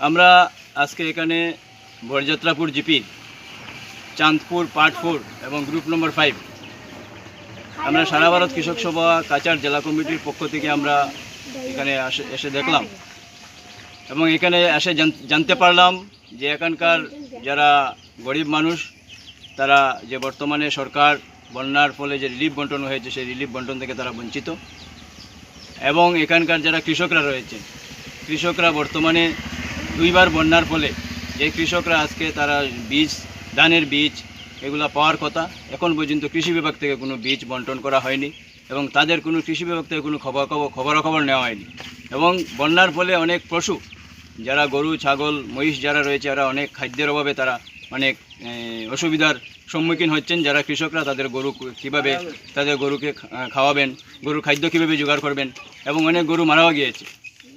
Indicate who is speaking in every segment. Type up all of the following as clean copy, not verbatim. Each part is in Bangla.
Speaker 1: আমরা আজকে এখানে বরযাত্রাপুর জিপি চাঁদপুর পার্ট 4 এবং গ্রুপ নম্বর 5 আমরা সারা ভারত কৃষক সভা কাচার জেলা কমিটির পক্ষ থেকে আমরা এখানে এসে দেখলাম এবং এখানে এসে জানতে পারলাম যে এখানকার যারা গরিব মানুষ তারা যে বর্তমানে সরকার বন্যার ফলে যে রিলিফ বন্টন হয়েছে সেই রিলিফ বন্টন থেকে তারা বঞ্চিত এবং এখানকার যারা কৃষকরা রয়েছে কৃষকরা বর্তমানে দুইবার বন্যার ফলে যে কৃষকরা আজকে তারা বীজ ধানের বীজ এগুলো পাওয়ার কথা এখন পর্যন্ত কৃষি বিভাগ থেকে কোনো বীজ বন্টন করা হয়নি এবং তাদের কোনো কৃষি বিভাগ থেকে কোনো খবরাখবর নেওয়া হয়নি এবং বন্যার ফলে অনেক পশু যারা গরু ছাগল মহিষ যারা রয়েছে এরা অনেক খাদ্যের অভাবে তারা অনেক অসুবিধার সম্মুখীন হচ্ছেন। যারা কৃষকরা তাদের গরু কীভাবে তাদের গরুকে খাওয়াবেন, গরুর খাদ্য কীভাবে জোগাড় করবেন এবং অনেক গরু মারাও গিয়েছে।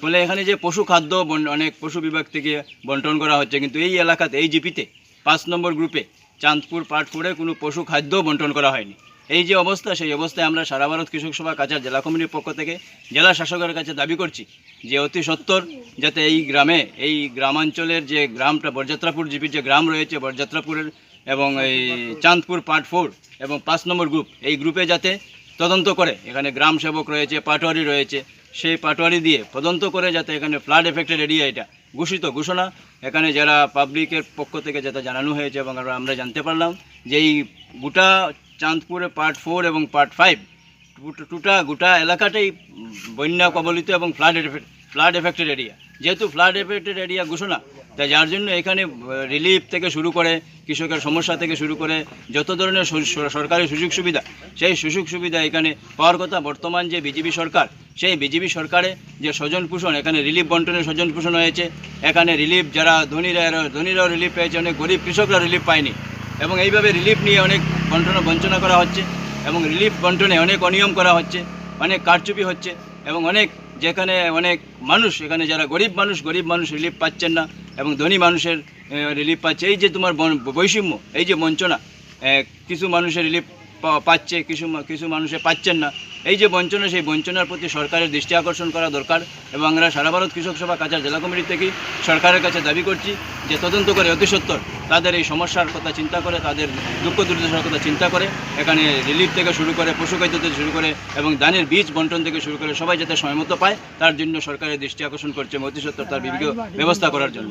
Speaker 1: ফলে এখানে যে পশু খাদ্য অনেক পশু বিভাগ থেকে বন্টন করা হচ্ছে, কিন্তু এই এলাকাতে এই জিপিতে 5 নম্বর গ্রুপে চাঁদপুর পার্ট 4-এ কোনো পশু খাদ্য বন্টন করা হয়নি। এই যে অবস্থা, সেই অবস্থায় আমরা সারা ভারত কৃষক সভা কাচার জেলা কমিটির পক্ষ থেকে জেলা শাসকের কাছে দাবি করছি যে অতি সত্বর যাতে এই গ্রামে, এই গ্রামাঞ্চলের যে গ্রামটা বরযাত্রাপুর জিপির যে গ্রাম রয়েছে বরযাত্রাপুরের এবং এই চাঁদপুর পার্ট 4 এবং 5 নম্বর গ্রুপ, এই গ্রুপে যাতে তদন্ত করে, এখানে গ্রাম সেবক রয়েছে, পাটোয়ারি রয়েছে, সেই পাটোয়ারি দিয়ে তদন্ত করে যাতে এখানে ফ্লাড এফেক্টেড এরিয়া এটা ঘোষণা এখানে যারা পাবলিকের পক্ষ থেকে যেটা জানানো হয়েছে এবং আমরা জানতে পারলাম যে এই গোটা চাঁদপুরে পার্ট 4 এবং পার্ট 5 গোটা এলাকাটাই বন্যা কবলিত এবং ফ্লাড এফেক্টেড এরিয়া। যেহেতু ফ্লাড এফেক্টেড এরিয়া ঘোষণা, তাই যার জন্য এখানে রিলিফ থেকে শুরু করে কৃষকের সমস্যা থেকে শুরু করে যত ধরনের সরকারি সুযোগ সুবিধা, সেই সুযোগ সুবিধা এখানে পাওয়ার কথা। বর্তমান যে বিজেপি সরকার, সেই বিজেপি সরকারে যে স্বজন পোষণ, এখানে রিলিফ বন্টনের স্বজন পোষণ হয়েছে, এখানে রিলিফ যারা ধনীরাও রিলিফ পেয়েছে, অনেক গরিব কৃষকরা রিলিফ পায়নি এবং এইভাবে রিলিফ নিয়ে অনেক বঞ্চনা করা হচ্ছে এবং রিলিফ বন্টনে অনেক অনিয়ম করা হচ্ছে, অনেক কারচুপি হচ্ছে এবং যেখানে অনেক মানুষ, এখানে যারা গরিব মানুষ রিলিফ পাচ্ছেন না এবং ধনী মানুষের রিলিফ পাচ্ছে। এই যে তোমার বৈষম্য, এই যে বঞ্চনা, কিছু মানুষের রিলিফ পাচ্ছে, কিছু মানুষে পাচ্ছেন না, এই যে বঞ্চনা, সেই বঞ্চনার প্রতি সরকারের দৃষ্টি আকর্ষণ করা দরকার এবং আমরা সারা ভারত কৃষক সভা কাচার জেলা কমিটি থেকে সরকারের কাছে দাবি করছি যে তদন্ত করে অতি সত্বর তাদের এই সমস্যার কথা চিন্তা করে, তাদের দুঃখ দুর্দশার কথা চিন্তা করে এখানে রিলিফ থেকে শুরু করে পশুখাদ্য থেকে শুরু করে এবং ধানের বীজ বন্টন থেকে শুরু করে সবাই যাতে সময়মতো পায়, তার জন্য সরকারের দৃষ্টি আকর্ষণ করছে অতি সত্বর তার বিবেক ব্যবস্থা করার জন্য।